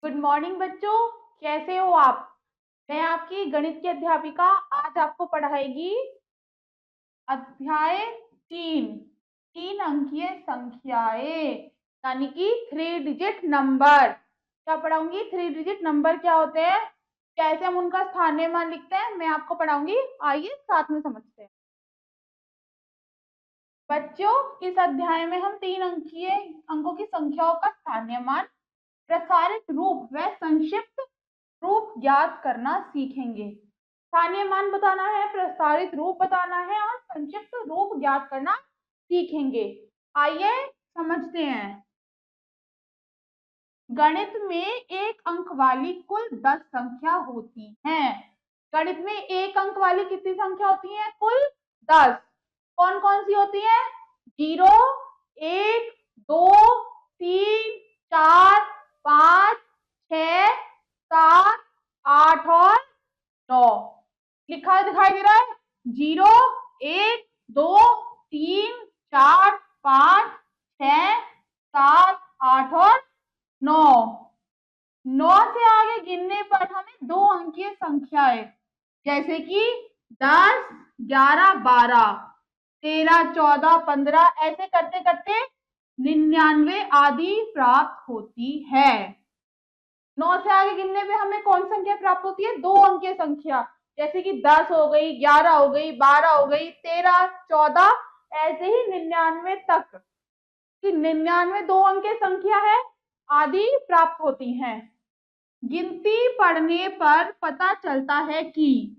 Good morning बच्चों, कैसे हो आप। मैं आपकी गणित की अध्यापिका आज आपको पढ़ाएगी अध्याय 3, 3 अंकीय संख्याएं, यानी कि 3 डिजिट नंबर। क्या पढ़ाऊंगी? 3 डिजिट नंबर क्या होते हैं, कैसे हम उनका स्थानीय मान लिखते हैं, मैं आपको पढ़ाऊंगी। आइए साथ में समझते हैं। बच्चों, इस अध्याय में हम 3 अंकों की संख्याओं का स्थानीय मान, प्रसारित रूप व संक्षिप्त रूप ज्ञात करना सीखेंगे। स्थानीय मान बताना है, प्रसारित रूप बताना है और संक्षिप्त रूप ज्ञात करना सीखेंगे। आइए समझते हैं। गणित में एक अंक वाली कुल 10 संख्या होती हैं। गणित में एक अंक वाली कितनी संख्या होती है? कुल 10। कौन कौन सी होती है? 0, 1, 2, 3, 4, 5, 6, 7, 8 और 9। लिखा दिखाई दे रहा है? 0, 1, 2, 3, 4, 5, 6, 7, 8 और 9। 9 से आगे गिनने पर हमें 2 अंकीय संख्याएं, जैसे कि 10, 11, 12, 13, 14, 15 ऐसे करते करते 99 आदि प्राप्त होती है। 9 से आगे गिनने पे हमें कौन संख्या प्राप्त होती है? 2 अंकीय संख्या, जैसे कि 10 हो गई, 11 हो गई, 12 हो गई, 13, 14 ऐसे ही 99 तक कि 99 2 अंकीय संख्या है आदि प्राप्त होती हैं। गिनती पढ़ने पर पता चलता है कि,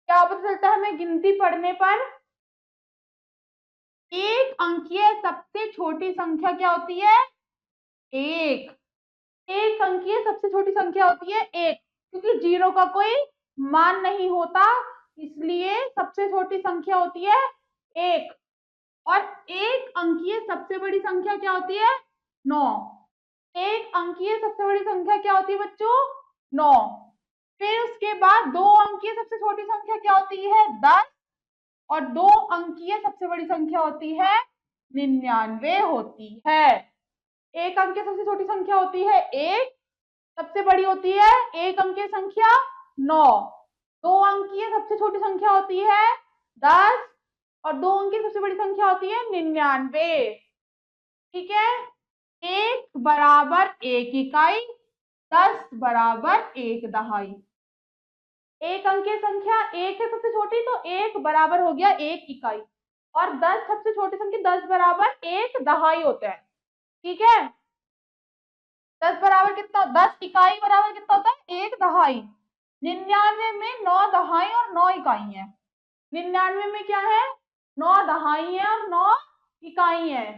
क्या पता चलता है हमें गिनती पढ़ने पर? एक अंकीय सबसे छोटी संख्या क्या होती है? एक। एक अंकीय सबसे छोटी संख्या होती है एक, क्योंकि 0 का कोई मान नहीं होता, इसलिए सबसे छोटी संख्या होती है एक। और एक अंकीय सबसे बड़ी संख्या क्या होती है? 9। एक अंकीय सबसे बड़ी संख्या क्या होती है बच्चों? 9। फिर उसके बाद 2 अंकीय सबसे छोटी संख्या क्या होती है? 10। और 2 अंकीय सबसे बड़ी संख्या होती है 99 होती है। एक अंकीय सबसे छोटी संख्या होती है एक, सबसे बड़ी होती है एक अंकीय संख्या 9। 2 अंकीय सबसे छोटी संख्या होती है 10 और 2 अंकीय सबसे बड़ी संख्या होती है 99। ठीक है। 1 बराबर 1 इकाई, 10 बराबर 1 दहाई। एक अंकीय संख्या एक है सबसे छोटी, तो 1 बराबर हो गया 1 इकाई, और 10 सबसे छोटी संख्या 10 बराबर 1 दहाई होता है। ठीक है। 10 बराबर कितना? 10 इकाई बराबर कितना होता है? 1 दहाई। 99 में 9 दहाई और 9 इकाई है। 99 में क्या है? 9 दहाई है और 9 इकाई है।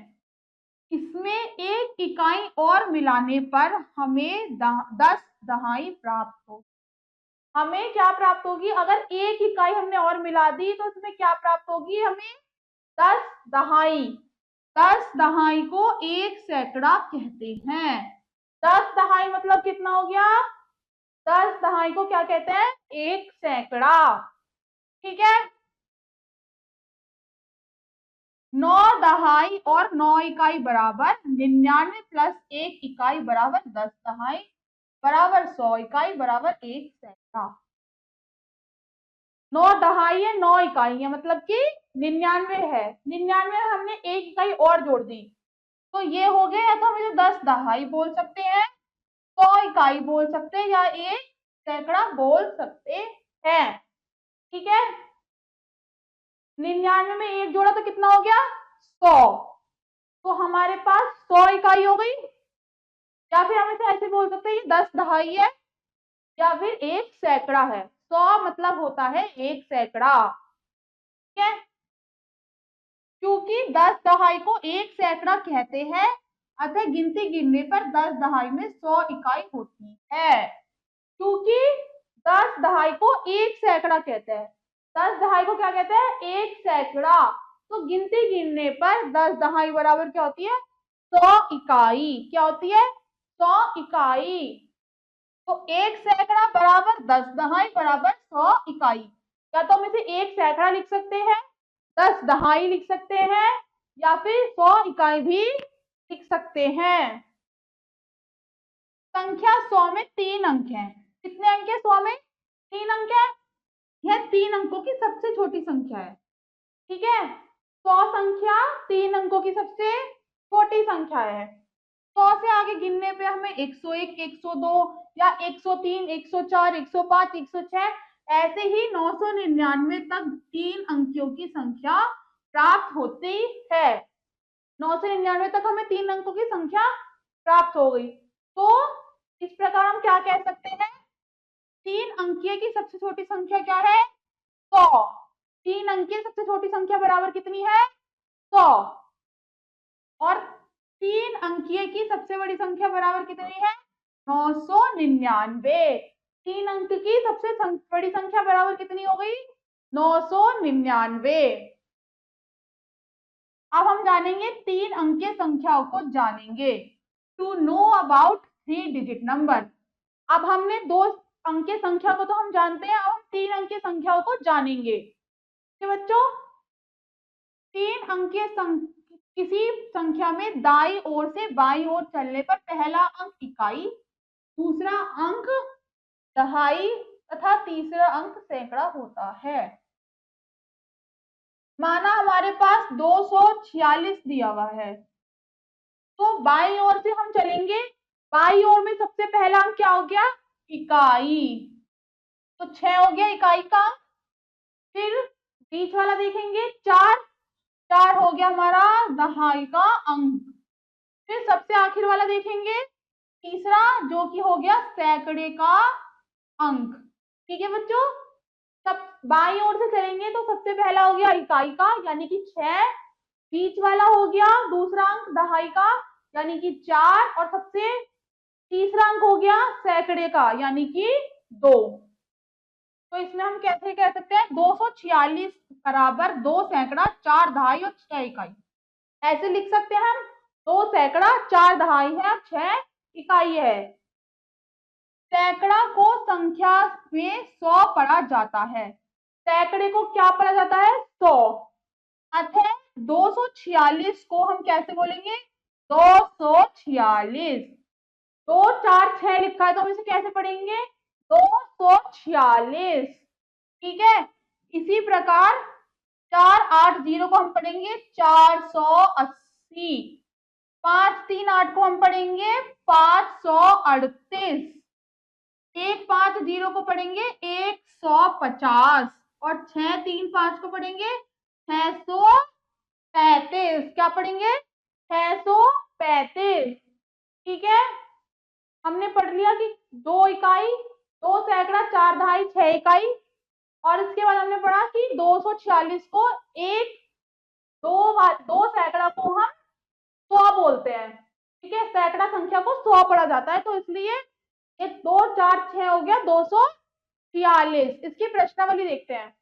इसमें 1 इकाई और मिलाने पर हमें 10 दहाई प्राप्त हो। हमें क्या प्राप्त होगी? अगर 1 इकाई हमने और मिला दी तो इसमें क्या प्राप्त होगी? हमें 10 दहाई। 10 दहाई को 1 सैकड़ा कहते हैं। 10 दहाई मतलब कितना हो गया? 10 दहाई को क्या कहते हैं? 1 सैकड़ा। ठीक है। 9 दहाई और 9 इकाई बराबर 99 प्लस 1 इकाई बराबर 10 दहाई बराबर 100 इकाई बराबर 1 सैकड़ा। 9 दहाई है, 9 इकाई है, मतलब कि 99 है। 99 में हमने 1 इकाई और जोड़ दी, तो ये हो गया। या तो हम इसे 10 दहाई बोल सकते हैं, 100 इकाई बोल सकते हैं, या 1 सैकड़ा बोल सकते हैं। ठीक है। 99 में 1 जोड़ा तो कितना हो गया? 100। तो हमारे पास 100 इकाई हो गई, या फिर हम इसे ऐसे बोल सकते हैं 10 दहाई है या फिर 1 सैकड़ा है। 100 मतलब होता है 1 सैकड़ा। ठीक है। क्योंकि 10 दहाई को 1 सैकड़ा कहते हैं, अतः गिनती गिनने पर 10 दहाई में 100 इकाई होती है। क्योंकि 10 दहाई को 1 सैकड़ा कहते हैं, 10 दहाई को क्या कहते हैं? 1 सैकड़ा। तो गिनती गिनने पर 10 दहाई बराबर क्या होती है? 100 इकाई। क्या होती है? 100 इकाई। तो 1 सैकड़ा बराबर 10 दहाई बराबर 100 इकाई। या तो हम इसे 1 सैकड़ा लिख सकते हैं, 10 दहाई लिख सकते हैं, या फिर 100 इकाई भी लिख सकते हैं। संख्या 100 में 3 अंक हैं। कितने अंक है 100 में? 3 अंक है। यह 3 अंकों की सबसे छोटी संख्या है। ठीक है, 100 संख्या 3 अंकों की सबसे छोटी संख्या है। 100 से आगे गिनने पे हमें 101, 102 या 103, 104, 105, 106 ऐसे ही 999 तक 3 अंकों की संख्या प्राप्त होती है। 999 तक हमें 3 अंकों की संख्या प्राप्त हो गई। तो इस प्रकार हम क्या कह सकते हैं? 3 अंकीय की सबसे छोटी संख्या क्या है? 100। 3 अंकीय सबसे छोटी संख्या बराबर कितनी है? 100। और 3 अंकीय की सबसे बड़ी संख्या बराबर कितनी है? 999। 3 अंक की सबसे बड़ी संख्या बराबर कितनी हो गई? 999। अब हम जानेंगे 3 अंकीय संख्याओं को जानेंगे। To know about 3 digit number. अब हमने 2 अंकीय संख्या को तो हम जानते हैं, अब हम 3 अंकीय संख्याओं को जानेंगे। बच्चों, 3 अंकीय किसी संख्या में दाईं ओर से बाईं ओर चलने पर पहला अंक इकाई, दूसरा अंक दहाई तथा तीसरा अंक सैकड़ा होता है। माना हमारे पास 246 दिया हुआ है, तो बाईं ओर से हम चलेंगे। बाईं ओर में सबसे पहला अंक क्या हो गया? इकाई। तो 6 हो गया इकाई का। फिर बीच वाला देखेंगे 4, 4 हो गया हमारा दहाई का अंक। फिर सबसे आखिर वाला देखेंगे तीसरा, जो कि हो गया सैकड़े का अंक। ठीक है बच्चों, सब बाईं ओर से चलेंगे तो सबसे पहला हो गया इकाई का यानी कि 6, बीच वाला हो गया दूसरा अंक दहाई का यानी कि 4, और सबसे तीसरा अंक हो गया सैकड़े का यानी कि 2। तो इसमें हम कैसे कह सकते हैं? 246 बराबर 2 सैकड़ा 4 दहाई और 6 इकाई। ऐसे लिख सकते हैं हम, 2 सैकड़ा 4 दहाई है, 6 इकाई है। सैकड़ा को संख्या में 100 पढ़ा जाता है। सैकड़े को क्या पढ़ा जाता है? 100। अतः 246 को हम कैसे बोलेंगे? 246। 2 4 6 लिखा है तो हम इसे कैसे पढ़ेंगे? 246। ठीक है, इसी प्रकार 480 को हम पढ़ेंगे 480। 538 को हम पढ़ेंगे 538। 150 को पढ़ेंगे 150 और 635 को पढ़ेंगे 635। क्या पढ़ेंगे? 635। ठीक है, हमने पढ़ लिया कि 2 इकाई, 2 सैकड़ा 4 दहाई 6 इकाई। और इसके बाद हमने पढ़ा कि 246 को एक दो सैकड़ा को हम 100 बोलते हैं। ठीक है, सैकड़ा संख्या को 100 पढ़ा जाता है, तो इसलिए ये 2 4 6 हो गया 246। इसकी प्रश्नावली देखते हैं।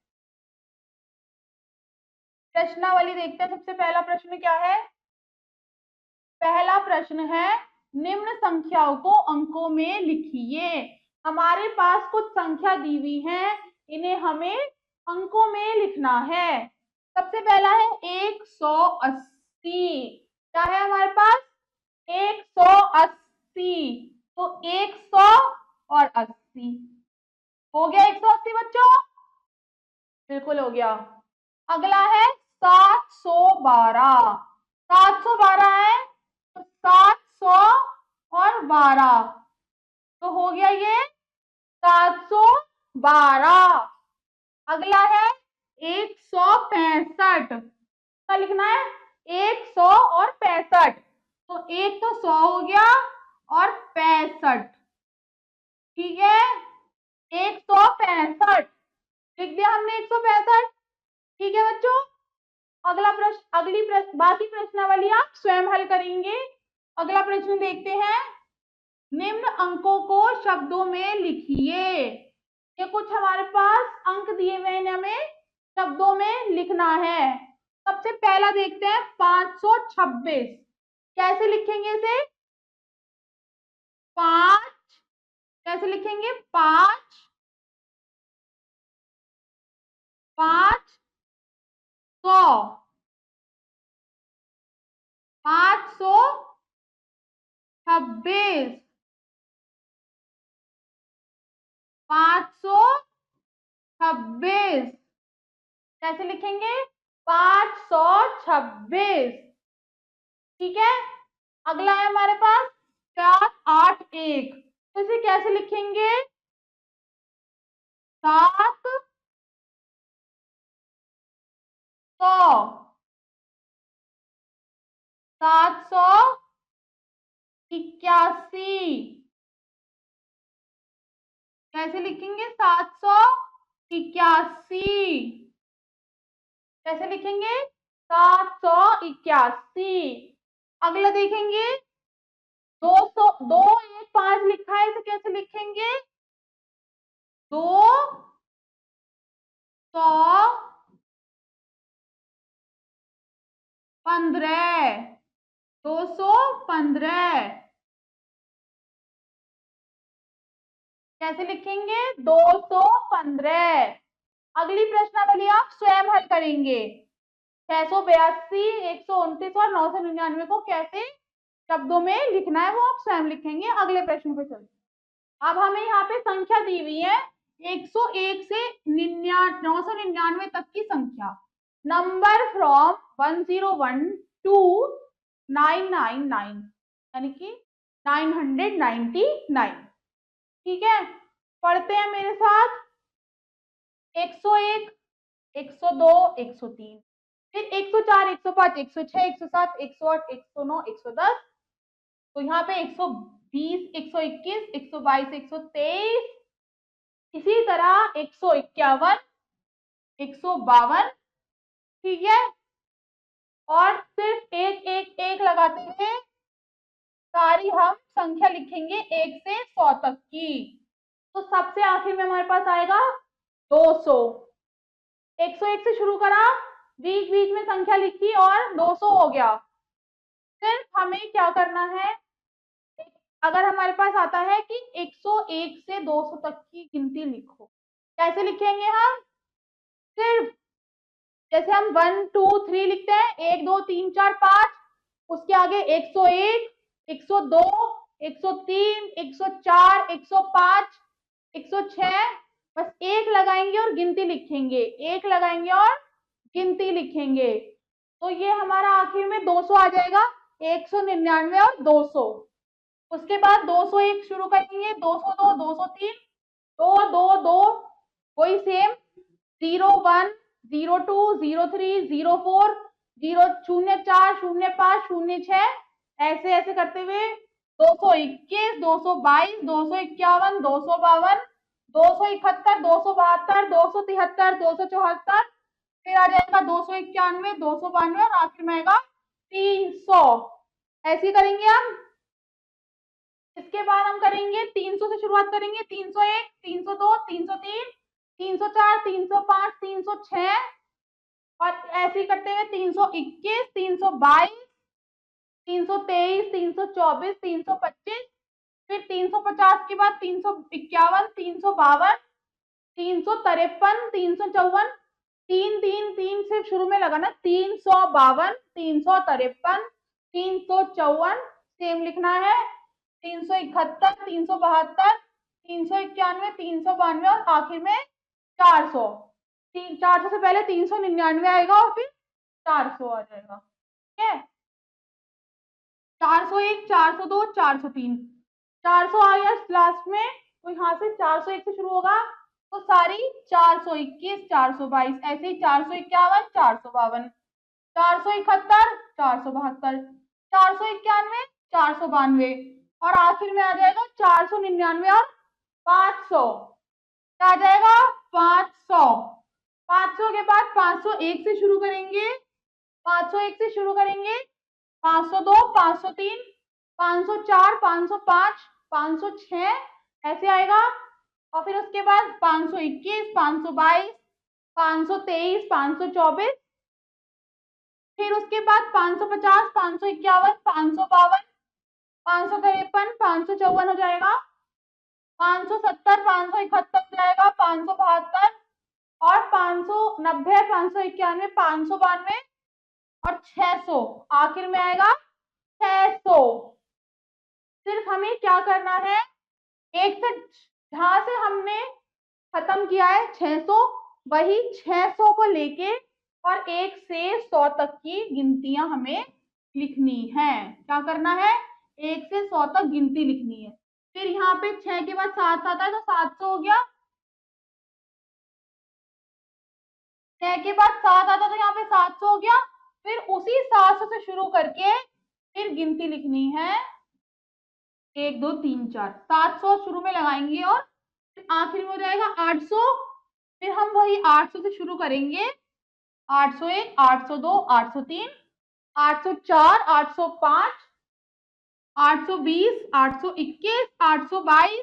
प्रश्नावली देखते हैं। सबसे पहला प्रश्न क्या है? पहला प्रश्न है, निम्न संख्याओं को अंकों में लिखिए। हमारे पास कुछ संख्या दी हुई है, इन्हें हमें अंकों में लिखना है। सबसे पहला है 180। क्या है हमारे पास? 180। तो 100 और 80 हो गया 180 बच्चों, बिल्कुल हो गया। अगला है 712। 712 है तो 700 और 12 तो हो गया ये 712। अगला है 165। क्या लिखना है? 100 और 65। तो एक तो 100 हो गया और 65। ठीक है, 165 लिख दिया हमने 165। ठीक है बच्चों, अगला प्रश्न, बाकी प्रश्नावली आप स्वयं हल करेंगे। अगला प्रश्न देखते हैं, निम्न अंकों को शब्दों में लिखिए। ये कुछ हमारे पास अंक दिए हुए हैं, हमें शब्दों में लिखना है। सबसे पहला देखते हैं 526। कैसे लिखेंगे इसे? 5 कैसे लिखेंगे? 5 500। 526। 526 कैसे लिखेंगे? 526। ठीक है, अगला है हमारे पास 481। तो इसे कैसे लिखेंगे? 700 781। कैसे लिखेंगे? 781। कैसे लिखेंगे? 781। अगला देखेंगे 215 लिखा है, इसे कैसे लिखेंगे? 215। 215 कैसे लिखेंगे? 215। अगली प्रश्नावली आप स्वयं हल करेंगे। 682, 129 और 999 को कैसे शब्दों में लिखना है वो आप स्वयं लिखेंगे। अगले प्रश्न पे चलते हैं। अब हमें यहाँ पे संख्या दी हुई है 101 से 999 तक की संख्या। नंबर फ्रॉम 101 टू 999 यानी कि 999। ठीक है, पढ़ते हैं मेरे साथ। 101, 102, 103, फिर 104, 105, 106, 107, 108, 109, 110। तो यहाँ पे 120, 121, 122, 123, इसी तरह 151, 152। ठीक है, और सिर्फ एक एक एक लगाते हुए सारी हम संख्या लिखेंगे 1 से 100 तक की। तो सबसे आखिर में हमारे पास आएगा 200। 101 से शुरू करा, बीच बीच में संख्या लिखी और 200 हो गया। सिर्फ हमें क्या करना है, अगर हमारे पास आता है कि 101 से 200 तक की गिनती लिखो, कैसे लिखेंगे हम? सिर्फ जैसे हम 1 2 3 लिखते हैं, 1 2 3 4 5, उसके आगे 101, 102, 103, 104, 105, 106, बस एक लगाएंगे और गिनती लिखेंगे, एक लगाएंगे और गिनती लिखेंगे। तो ये हमारा आखिर में 200 आ जाएगा। 199 और 200। उसके बाद 201 शुरू करेंगे, 202, 203, 2 2 2, वही सेम 01, 02, 03, 04, 04, 05, 06, ऐसे ऐसे करते हुए 221, 222, 251, 252, 271, 272, 273, 274, फिर आ जाएगा 291, 292 और आखिर में आएगा 300। ऐसे करेंगे हम। इसके बाद हम करेंगे 300 से शुरुआत करेंगे। 301, 302, 303, 304, 305, 306 और ऐसे ही करते हुए 321, 322, 323, 324, 325, फिर 350 के बाद 351, 352, 353, 354, 333 से शुरू में लगाना, 352, 353, 354 सेम लिखना है, 371, 372, 391, 392 और आखिर में 400। 400 से पहले 399 आएगा और फिर 400 आ जाएगा। ठीक है, 401, 402, 403, 400 आ गया लास्ट में। तो यहाँ से 401 से शुरू होगा तो सारी 421, 422, ऐसे ही 451, 452, 471, 472, 491, 492 और आखिर में आ जाएगा 499 और 500। क्या आ जाएगा? 500। 500 के बाद 501 से शुरू करेंगे, 501 से शुरू करेंगे, 502, 503, 504, 505, 506 ऐसे आएगा और फिर उसके बाद 521, 522, 523, 524, फिर उसके बाद 550, 551, 552, 553, 554 हो जाएगा, 570, 571 हो जाएगा, 572 और 590, 591, 592 और 600 आखिर में आएगा 600। सिर्फ हमें क्या करना है, एक से जहां से हमने खत्म किया है 600, वही 600 को लेके और 1 से 100 तक की गिनतियां हमें लिखनी है। क्या करना है? 1 से 100 तक गिनती लिखनी है। फिर यहाँ पे 6 के बाद 7 आता है तो 700 हो गया। 6 के बाद 7 आता तो यहाँ पे 700 हो गया। फिर उसी 700 से शुरू करके फिर गिनती लिखनी है 1 2 3 4। 700 शुरू में लगाएंगे और फिर आखिर में हो जाएगा 800। फिर हम वही 800 से शुरू करेंगे, 801 802 803 804 805 820 821 822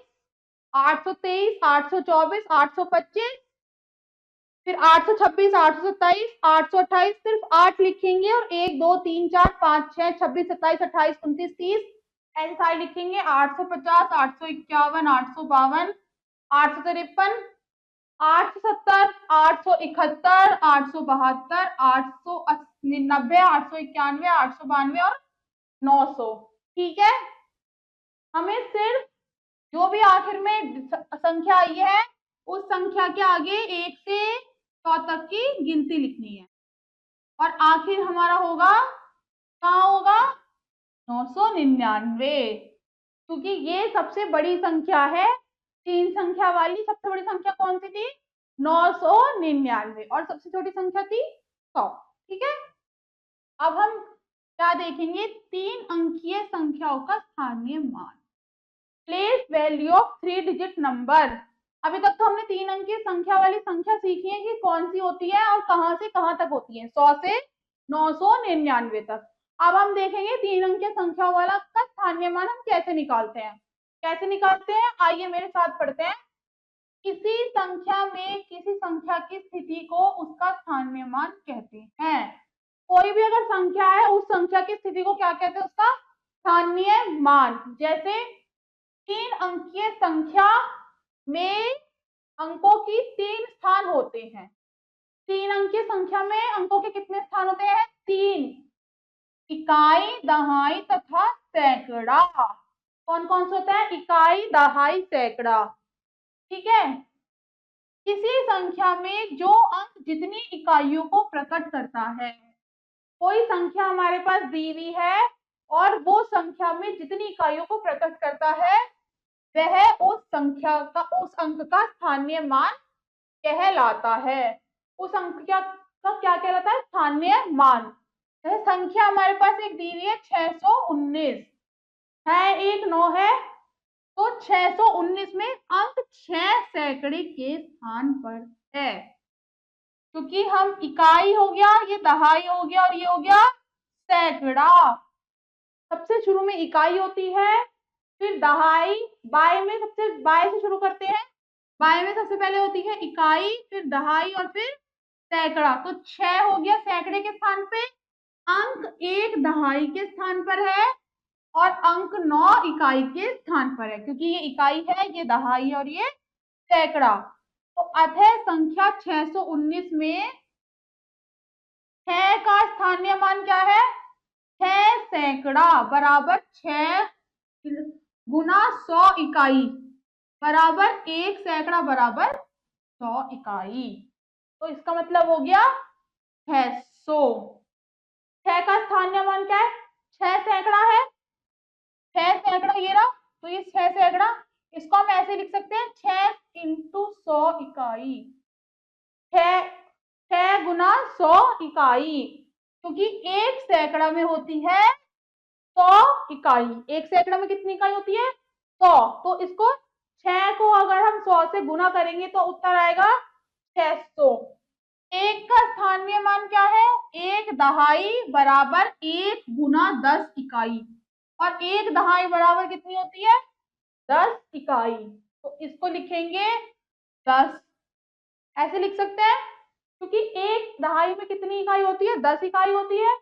823 824 825, फिर 826 827 828, सिर्फ 8 लिखेंगे और 1 2 3 4 5 6 26 27 28 29 30 ऐसे सारे लिखेंगे। 850 851 852 853 870 871 872 890 891 892 और 900। ठीक है, हमें सिर्फ जो भी आखिर में संख्या आई है उस संख्या के आगे 1 से 100 तक की गिनती लिखनी है और आखिर हमारा होगा, कहाँ होगा? 999, क्योंकि ये सबसे बड़ी संख्या है। 3 संख्या वाली सबसे बड़ी संख्या कौन सी थी? 999 और सबसे छोटी संख्या थी 100। ठीक है, अब हम क्या देखेंगे? 3 अंकीय संख्याओं का स्थानीय मान। Place value of 3 digit number. अभी तक तो हमने 3 अंकीय संख्या वाली संख्या सीखी है कि कौन सी होती है और कहां से कहां तक होती है, 100 से 999 तक। अब हम देखेंगे 3 अंकीय संख्या वाला का स्थानीय मान हम कैसे निकालते हैं। कैसे निकालते हैं, आइए मेरे साथ पढ़ते हैं। किसी संख्या में किसी संख्या की स्थिति को उसका स्थानीय मान कहते हैं। कोई भी अगर संख्या है उस संख्या की स्थिति को क्या कहते हैं? उसका स्थानीय मान। जैसे 3 अंकीय संख्या में अंकों की 3 स्थान होते हैं। 3 अंकीय संख्या में अंकों के कितने स्थान होते हैं? 3, इकाई, दहाई तथा सैकड़ा। कौन कौन सा होता है? इकाई, दहाई, सैकड़ा। ठीक है, किसी संख्या में जो अंक जितनी इकाइयों को प्रकट करता है। कोई संख्या हमारे पास दी हुई है और वो संख्या में जितनी इकाइयों को प्रकट करता है वह उस संख्या का, उस अंक का स्थानीय मान कहलाता है। उस अंक का क्या कहलाता है? स्थानीय मान। जैसे संख्या हमारे पास एक दी हुई है 619 है, एक 9 है, तो 619 में अंक 6 सैकड़े के स्थान पर है, क्योंकि हम इकाई हो गया, ये दहाई हो गया और ये हो गया सैकड़ा। सबसे शुरू में इकाई होती है, फिर दहाई, बाय में सबसे बाय से शुरू करते हैं। बाय में सबसे पहले होती है इकाई, फिर दहाई और फिर सैकड़ा। तो 6 हो गया सैकड़े के स्थान पे, अंक 1 दहाई के स्थान पर है और अंक 9 इकाई के स्थान पर है, क्योंकि ये इकाई है, ये दहाई और ये सैकड़ा। तो अतः संख्या 619 में 6 का स्थानीय मान क्या है? 6 सैकड़ा बराबर 6 गुना 100 इकाई बराबर 1 सैकड़ा बराबर 100 इकाई। तो इसका मतलब हो गया 600। 6 का स्थानीय मान क्या है? 6 सैकड़ा है, 6 सैकड़ा ये रहा, तो ये 6 सैकड़ा, इसको हम ऐसे लिख सकते हैं 6 इंटू 100 इकाई, 6 गुना 100 इकाई, क्योंकि 1 सैकड़ा में होती है 100 इकाई। 1 सैकड़ा में कितनी इकाई होती है? 100। तो इसको 6 को अगर हम 100 से गुना करेंगे तो उत्तर आएगा 600। 1 का स्थानीय मान क्या है? 1 दहाई बराबर 1 गुना 10 इकाई, और 1 दहाई बराबर कितनी होती है? 10 इकाई। तो इसको लिखेंगे 10, ऐसे लिख सकते हैं, क्योंकि 1 दहाई में कितनी इकाई होती है? 10 इकाई होती है।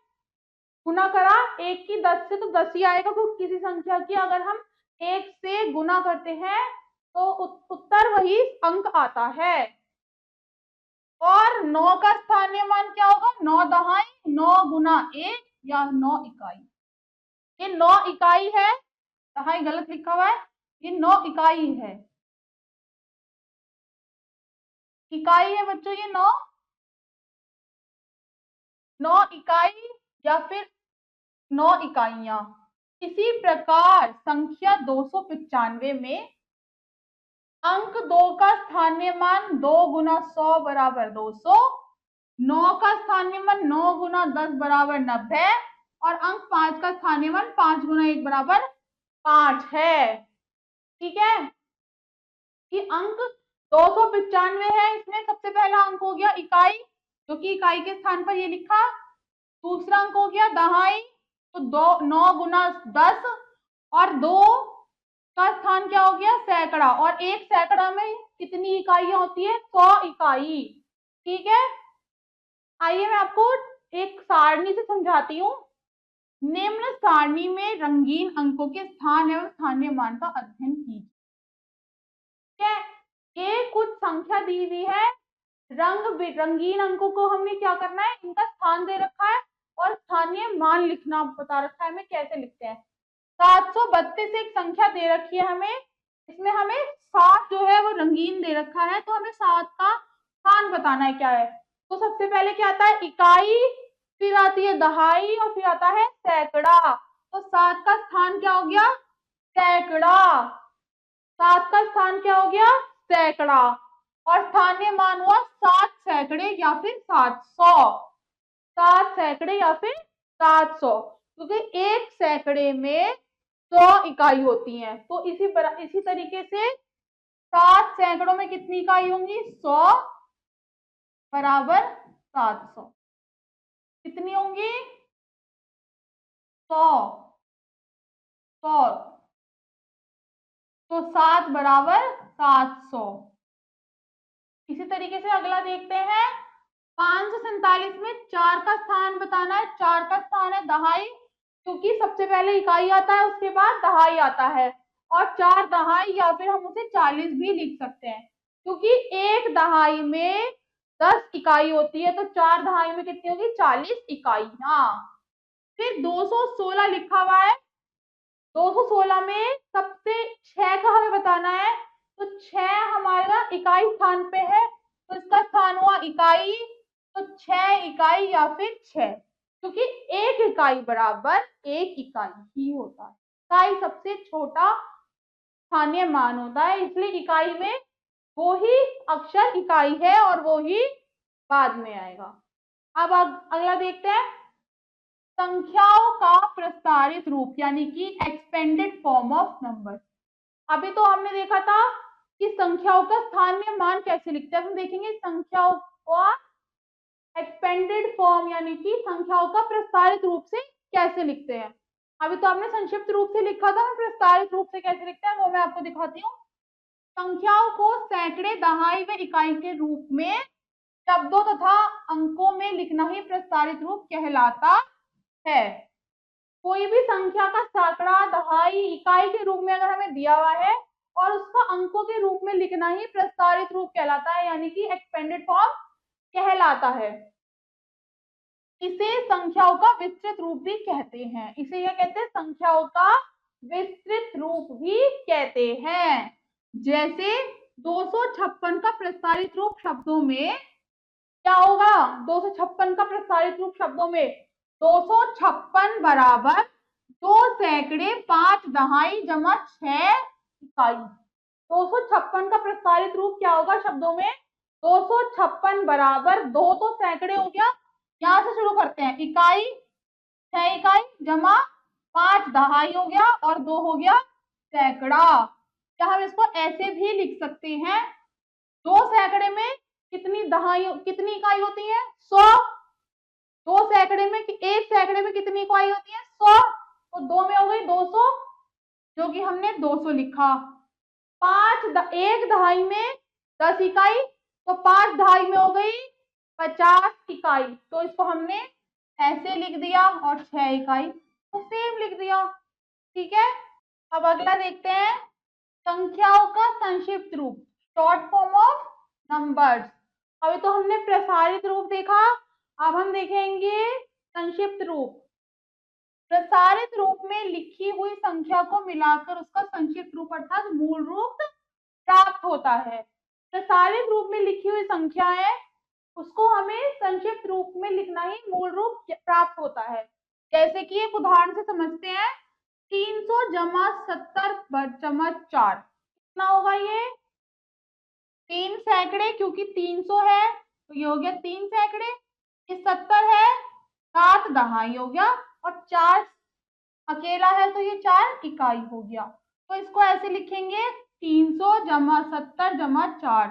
गुना करा 1 की 10 से तो 10 ही आएगा, क्योंकि किसी संख्या की अगर हम 1 से गुना करते हैं तो उत्तर वही अंक आता है। और 9 का स्थानीय मान क्या होगा? 9 दहाई 9 गुना 1 या 9 इकाई। ये 9 इकाई है, दहाई गलत लिखा हुआ है, ये 9 इकाई है। इकाई है बच्चों ये 9, 9 इकाई या फिर 9 इकाइयां। इसी प्रकार संख्या 295 में अंक 2 का स्थानीय मान 2 गुना 100 बराबर 200, 9 का स्थानीय मान 9 गुना 10 बराबर 90 और अंक 5 का स्थानीय मान 5 गुना 1 बराबर 5 है। ठीक है, कि अंक 295 है, इसमें सबसे पहला अंक हो गया इकाई, जो कि इकाई के स्थान पर ये लिखा। दूसरा अंक हो गया दहाई, तो 9 गुना 10 और 2 का स्थान क्या हो गया सैकड़ा, और एक सैकड़ा में कितनी इकाइयां होती है 100 इकाई। ठीक है, आइए मैं आपको एक सारणी से समझाती हूँ। निम्न सारणी में रंगीन अंकों के स्थान एवं स्थानीय मान का अध्ययन कीजिए। ठीक है, ये कुछ संख्या दी हुई है, रंगीन अंकों को हमने क्या करना है, इनका स्थान दे रखा है और स्थानीय मान लिखना बता रखा है हमें कैसे लिखते हैं। 732 एक संख्या दे रखी है हमें, इसमें हमें 7 जो है वो रंगीन दे रखा है, तो हमें 7 का स्थान बताना है क्या है। तो सबसे पहले क्या आता है इकाई, फिर आती है दहाई और फिर आता है सैकड़ा। तो 7 का स्थान क्या हो गया सैकड़ा, 7 का स्थान क्या हो गया सैकड़ा, और स्थानीय मान हुआ 7 सैकड़े या फिर 700, 7 सैकड़े या फिर 700, क्योंकि एक सैकड़े में 100 इकाई होती है। तो इसी तरीके से 7 सैकड़ों में कितनी इकाई होंगी 100 बराबर 700, कितनी होंगी 100, 100, तो 7 बराबर 700। इसी तरीके से अगला देखते हैं, 547 में 4 का स्थान बताना है। 4 का स्थान है दहाई, क्योंकि सबसे पहले इकाई आता है उसके बाद दहाई आता है, और 4 दहाई या फिर हम उसे 40 भी लिख सकते हैं, क्योंकि एक दहाई में 10 इकाई होती है, तो 4 दहाई में कितनी होगी 40 इकाइयां। फिर 216 लिखा हुआ है, 216 में सबसे 6 का हमें बताना है, तो 6 हमारा इकाई स्थान पे है, तो इसका स्थान हुआ इकाई, तो 6 इकाई या फिर 6, क्योंकि एक इकाई बराबर एक इकाई ही होता है। इकाई सबसे छोटा स्थानीय मान होता है, इसलिए इकाई में वो ही अक्षर इकाई है और वो ही बाद में आएगा। अब अगला देखते हैं, संख्याओं का प्रस्तारित रूप यानी कि एक्सपेंडेड फॉर्म ऑफ नंबर। अभी तो हमने देखा था कि संख्याओं का स्थानीय मान कैसे लिखते हैं, हम देखेंगे संख्याओं का एक्सपेंडेड फॉर्म यानी कि संख्याओं का प्रस्तारित रूप से कैसे लिखते हैं। अभी तो आपने संक्षिप्त रूप से लिखा था, मैं प्रस्तारित रूप से कैसे लिखते हैं वो मैं आपको दिखाती हूँ। संख्याओं को सैकड़े दहाई व इकाई के रूप में शब्दों तथा अंकों में लिखना ही प्रस्तारित रूप कहलाता है। कोई भी संख्या का सैकड़ा दहाई इकाई के रूप में अगर हमें दिया हुआ है और उसका अंकों के रूप में लिखना ही प्रस्तारित रूप कहलाता है, यानी कि एक्सपेंडेड फॉर्म कहलाता है। इसे संख्याओं का विस्तृत रूप भी कहते हैं, इसे क्या कहते हैं संख्याओं का विस्तृत रूप भी कहते हैं। जैसे 256 का प्रस्तारित रूप शब्दों में क्या होगा, 256 का प्रस्तारित रूप शब्दों में 256 बराबर 2 सैकड़े 5 दहाई जमा 6 इकाई। 256 का प्रस्तारित रूप क्या होगा शब्दों में, 256 बराबर 2 तो सैकड़े हो गया, यहां से शुरू करते हैं इकाई 6 इकाई जमा 5 दहाई हो गया और 2 हो गया सैकड़ा। क्या हम इसको ऐसे भी लिख सकते हैं, 2 सैकड़े में कितनी दहाई कितनी इकाई होती है 100, 2 सैकड़े में एक सैकड़े में कितनी इकाई होती है 100, तो 2 में हो गई 200, जो कि हमने 200 लिखा। एक दहाई में 10 इकाई, तो 5 दहाई में हो गई 50 इकाई, तो इसको हमने ऐसे लिख दिया, और 6 इकाई तो सेम लिख दिया। ठीक है, अब अगला देखते हैं, संख्याओं का संक्षिप्त रूप शॉर्ट फॉर्म ऑफ नंबर्स। अभी तो हमने प्रसारित रूप देखा, अब हम देखेंगे संक्षिप्त रूप। प्रसारित रूप में लिखी हुई संख्या को मिलाकर उसका संक्षिप्त रूप अर्थात मूल रूप प्राप्त होता है। प्रसारित रूप में लिखी हुई संख्या है उसको हमें संक्षिप्त रूप में लिखना ही मूल रूप प्राप्त होता है। जैसे कि एक उदाहरण से समझते हैं, 300 जमा 70 जमा 4 कितना होगा? ये 3 सैकड़े, क्योंकि 300 है तो ये हो गया 3 सैकड़े, ये 70 है 7 दहाई हो गया, और 4 अकेला है तो ये 4 इकाई हो गया। तो इसको ऐसे लिखेंगे 300 जमा 70 जमा 4,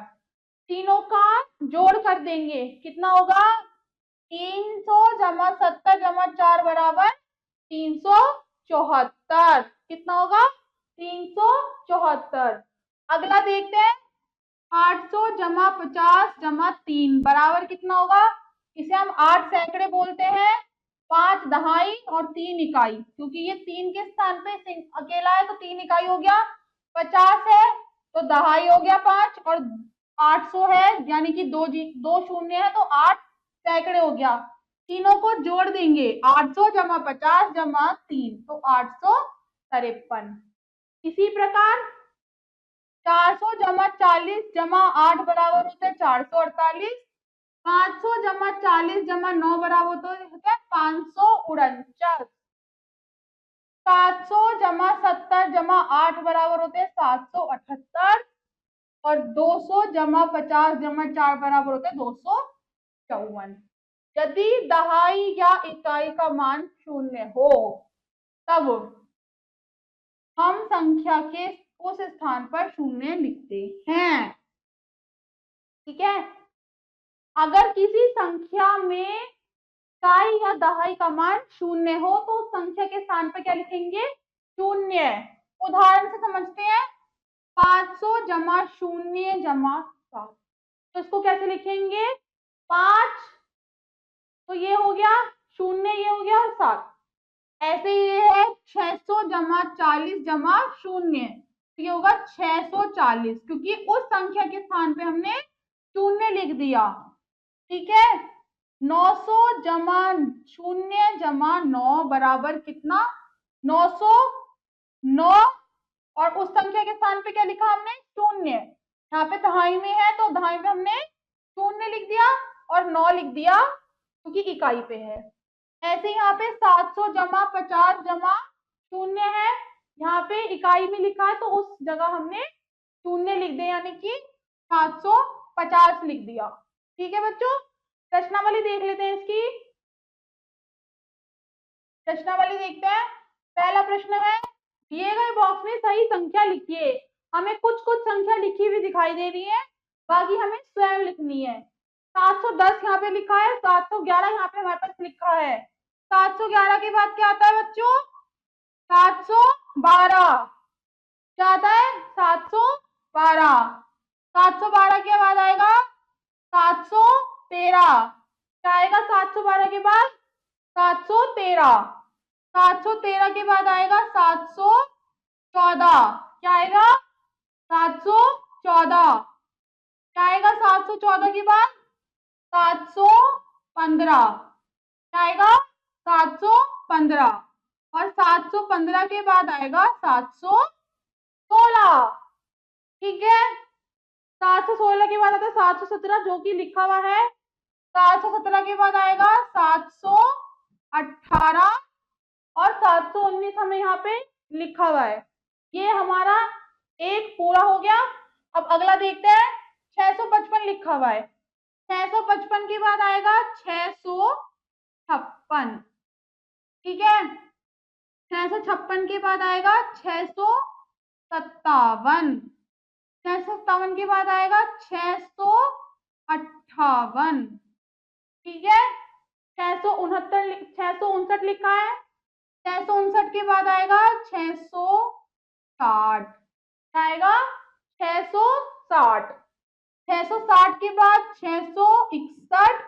तीनों का जोड़ कर देंगे, कितना होगा? 300 जमा 70 जमा 4 बराबर 374। कितना होगा? 374। अगला देखते हैं, 800 जमा 50 जमा 3 बराबर कितना होगा? इसे हम 8 सैकड़े बोलते हैं, 5 दहाई और 3 इकाई, क्योंकि ये 3 के स्थान पे अकेला है तो 3 इकाई हो गया। 50 है तो दहाई हो गया 5, और 800 है यानी कि दो शून्य है तो 8 सैकड़े हो गया। तीनों को जोड़ देंगे, 800 जमा 50 जमा 3 तो 853। इसी प्रकार 400 जमा 40 जमा 8 बराबर होते हैं 448, 500 जमा 40 जमा 9 बराबर होते हैं 549, 700 जमा 70 जमा 8 बराबर होते हैं 778, और 200 जमा 50 जमा 4 बराबर होते हैं 254। यदि दहाई या इकाई का मान शून्य हो तब हम संख्या के उस स्थान पर शून्य लिखते हैं। ठीक है, अगर किसी संख्या में इकाई या दहाई का मान शून्य हो तो उस संख्या के स्थान पर क्या लिखेंगे? शून्य। उदाहरण से समझते हैं, 500 जमा शून्य जमा 7, तो इसको कैसे लिखेंगे? 5 तो ये हो गया शून्य, ये हो गया 7। ऐसे ये है 600 जमा 40 जमा शून्य, तो ये होगा 640, क्योंकि उस संख्या के स्थान पे हमने शून्य लिख दिया। ठीक है, 900 जमा शून्य जमा 9 बराबर कितना? 909, और उस संख्या के स्थान पे क्या लिखा हमने? शून्य। यहाँ पे दहाई में है तो दहाई में हमने शून्य लिख दिया और 9 लिख दिया क्योंकि इकाई पे है। ऐसे यहाँ पे 700 जमा 50 जमा शून्य है, यहाँ पे इकाई में लिखा है तो उस जगह हमने शून्य लिख दिया, यानी कि 750 लिख दिया। ठीक है बच्चों, प्रश्नावली देख लेते हैं इसकी। प्रश्नावली देखते हैं। पहला प्रश्न है, दिए गए बॉक्स में सही संख्या लिखिए। हमें कुछ कुछ संख्या लिखी हुई दिखाई दे रही है, बाकी हमें स्वयं लिखनी है। 710 यहाँ पे लिखा है, 711 यहाँ पे हमारे पास लिखा है। 711 के बाद क्या आता है बच्चों? 712। क्या आता है? 712। 712 के बाद आएगा 713। क्या आएगा 712 के बाद? 713। 713 के बाद आएगा 714। क्या आएगा? 714। क्या आएगा 714 के बाद? 715। क्या आएगा? 715। और 715 के बाद आएगा 716। ठीक है, 716 के बाद आता है 717 जो कि लिखा हुआ है। 717 के बाद आएगा 718 और 719 हमें यहाँ पे लिखा हुआ है। ये हमारा एक पूरा हो गया। अब अगला देखते हैं, 655 लिखा हुआ है। 655 के बाद आएगा 656। ठीक है, 656 के बाद आएगा 657। 657 के बाद आएगा 658। ठीक है, 659 लिखा है। 659 के बाद आएगा 660। आएगा 660। 660 के बाद 661।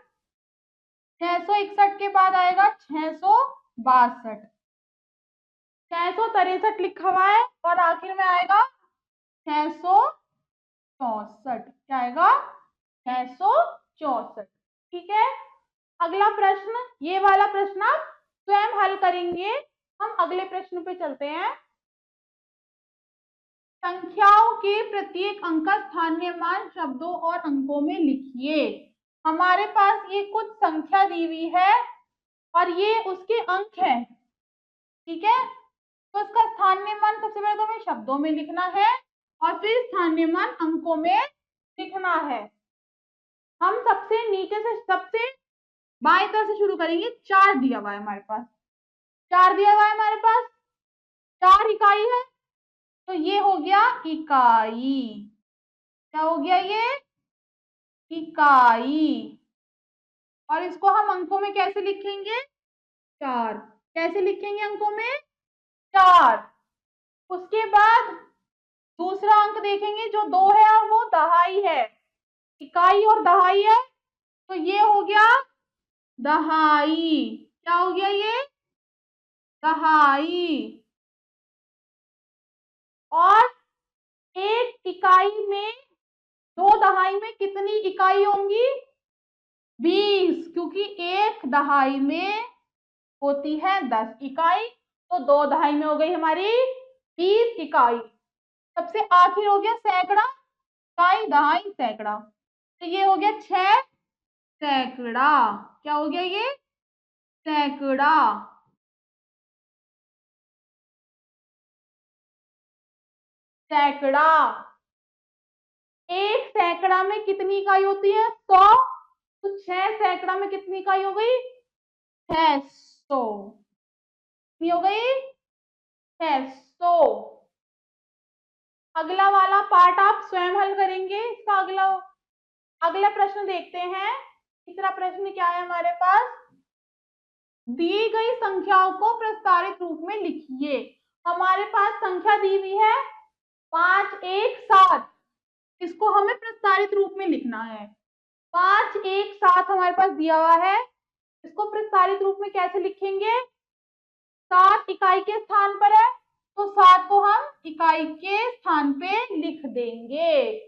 661 के बाद आएगा 662। 663 लिखा हुआ है और आखिर में आएगा 664। क्या आएगा? 664। ठीक है, अगला प्रश्न, ये वाला प्रश्न आप स्वयं हल करेंगे। हम अगले प्रश्न पे चलते हैं। संख्याओं के प्रत्येक अंक का स्थानीय मान शब्दों और अंकों में लिखिए। हमारे पास ये कुछ संख्या दी हुई है और ये उसके अंक है, ठीक है। तो इसका स्थानीय मान सबसे पहले तो हमें शब्दों में लिखना है और फिर स्थानीय मान अंकों में लिखना है। हम सबसे नीचे से सबसे बाएं तरफ से शुरू करेंगे। 4 दिया हुआ है हमारे पास, 4 दिया हुआ है हमारे पास, 4 इकाई है, तो ये हो गया इकाई। क्या हो गया ये? इकाई। और इसको हम अंकों में कैसे लिखेंगे? 4। कैसे लिखेंगे अंकों में? 4। उसके बाद दूसरा अंक देखेंगे जो 2 है और वो दहाई है। इकाई और दहाई है, तो ये हो गया दहाई। क्या हो गया ये? दहाई। और एक इकाई में, 2 दहाई में कितनी इकाई होंगी? 20, क्योंकि एक दहाई में होती है 10 इकाई, तो 2 दहाई में हो गई हमारी 20 इकाई। सबसे आखिर हो गया सैकड़ा, इकाई दहाई सैकड़ा, तो ये हो गया 6 सैकड़ा। क्या हो गया ये? सैकड़ा। सैकड़ा। एक सैकड़ा में कितनी इकाई होती है? 100। तो 6 सैकड़ा में कितनी इकाई हो गई? 600। कितनी हो गई? 600। अगला वाला पार्ट आप स्वयं हल करेंगे। इसका अगला प्रश्न देखते हैं। तीसरा प्रश्न क्या है हमारे पास? दी गई संख्याओं को प्रस्तावित रूप में लिखिए। हमारे पास संख्या दी हुई है 5 1 7। इसको हमें प्रस्तावित रूप में लिखना है। 5 1 7 हमारे पास दिया हुआ है, इसको प्रस्तावित रूप में कैसे लिखेंगे? 7 इकाई के स्थान पर है, तो 7 को हम इकाई के स्थान पे लिख देंगे।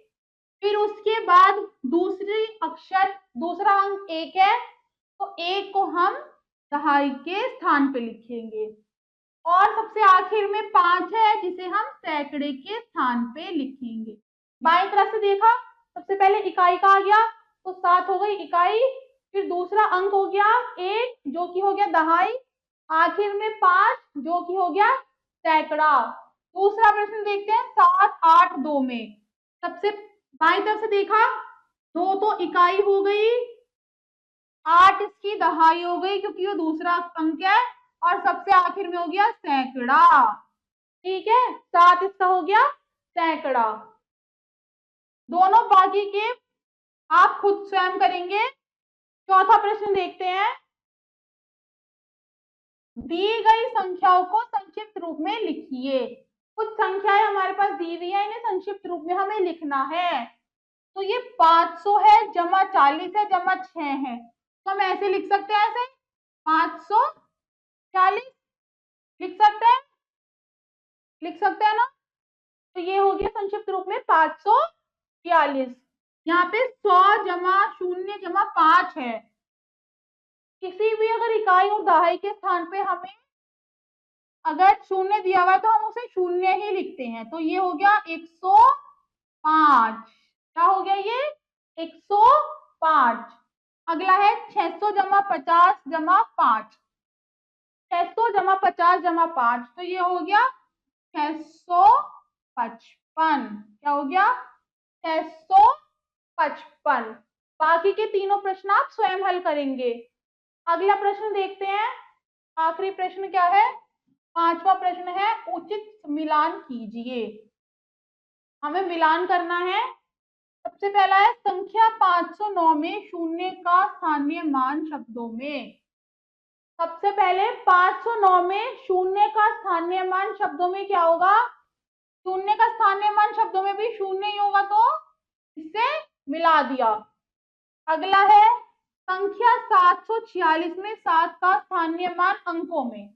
फिर उसके बाद दूसरा अंक 1 है, तो 1 को हम दहाई के स्थान पे लिखेंगे। और सबसे आखिर में 5 है, जिसे हम सैकड़े के स्थान पे लिखेंगे। बाईं तरफ से देखा, सबसे पहले इकाई का आ गया, तो 7 हो गई इकाई। फिर दूसरा अंक हो गया 1, जो कि हो गया दहाई। आखिर में 5, जो कि हो गया सैकड़ा। दूसरा प्रश्न देखते हैं 7 8 2 में। सबसे बाईं तरफ से देखा, 2 तो इकाई हो गई, 8 इसकी दहाई हो गई क्योंकि वो दूसरा अंक है, और सबसे आखिर में हो गया सैकड़ा। ठीक है, 7 इसका हो गया सैकड़ा। दोनों बाकी के आप खुद स्वयं करेंगे। चौथा प्रश्न देखते हैं। दी गई संख्याओं को संक्षिप्त रूप में लिखिए। कुछ संख्याएं हमारे पास दी हुई है, इन्हें संक्षिप्त रूप में हमें लिखना है। तो ये 500 है जमा 40 है जमा 6 है, तो हम ऐसे लिख सकते हैं, ऐसे 540 लिख सकते हैं ना। तो ये हो गया संक्षिप्त रूप में 540। यहाँ पे 100 जमा 0 जमा 5 है। किसी भी अगर इकाई और दहाई के स्थान पे हमें अगर 0 दिया हुआ है तो हम उसे 0 ही लिखते हैं। तो ये हो गया 105। क्या हो गया ये? 105। अगला है 600 जमा 50 जमा 5। 600 जमा 50 जमा 5, तो ये हो गया 655। क्या हो गया? 655। बाकी के तीनों प्रश्न आप स्वयं हल करेंगे। अगला प्रश्न देखते हैं। आखिरी प्रश्न क्या है? पांचवा प्रश्न है, उचित मिलान कीजिए। हमें मिलान करना है। सबसे पहला है संख्या 509 में 0 का स्थानीय मान शब्दों में। सबसे पहले 509 में 0 का स्थानीय मान शब्दों में क्या होगा? 0 का स्थानीय मान शब्दों में भी 0 ही होगा, तो इससे मिला दिया। अगला है संख्या 746 में 7 का स्थानीय मान अंकों में।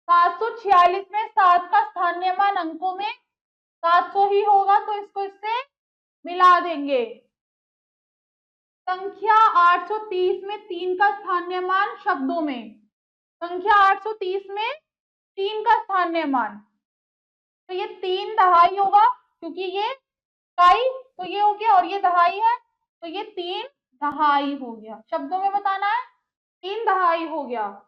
746 में 7 का स्थानीय मान अंकों में 700 ही होगा, तो इसको इससे मिला देंगे। संख्या 830 में 3 का स्थानीय मान शब्दों में। संख्या 830 में 3 का स्थानीय मान, तो ये 3 दहाई होगा, क्योंकि ये इकाई तो ये हो गया और ये दहाई है, तो ये 3 दहाई हो गया। शब्दों में बताना है, 3 दहाई हो गया।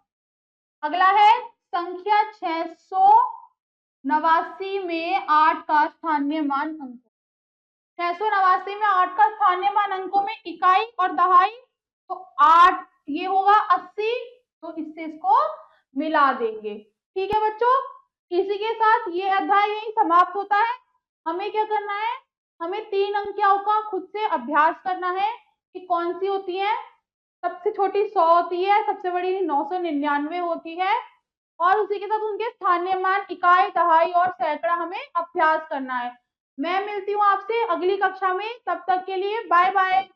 अगला है संख्या 689 में 8 का स्थानीय मान अंक। 689 में 8 का स्थानीय मान अंकों में इकाई और दहाई, तो 8 ये होगा 80, तो इससे इसको मिला देंगे। ठीक है बच्चों, इसी के साथ ये अध्याय यही समाप्त होता है। हमें क्या करना है, हमें 3 अंकियाओं का खुद से अभ्यास करना है कि कौन सी होती है। सबसे छोटी 100 होती है, सबसे बड़ी 999 होती है, और उसी के साथ उनके स्थानीय मान इकाई, दहाई और सैकड़ा हमें अभ्यास करना है। मैं मिलती हूँ आपसे अगली कक्षा में, तब तक के लिए बाय बाय।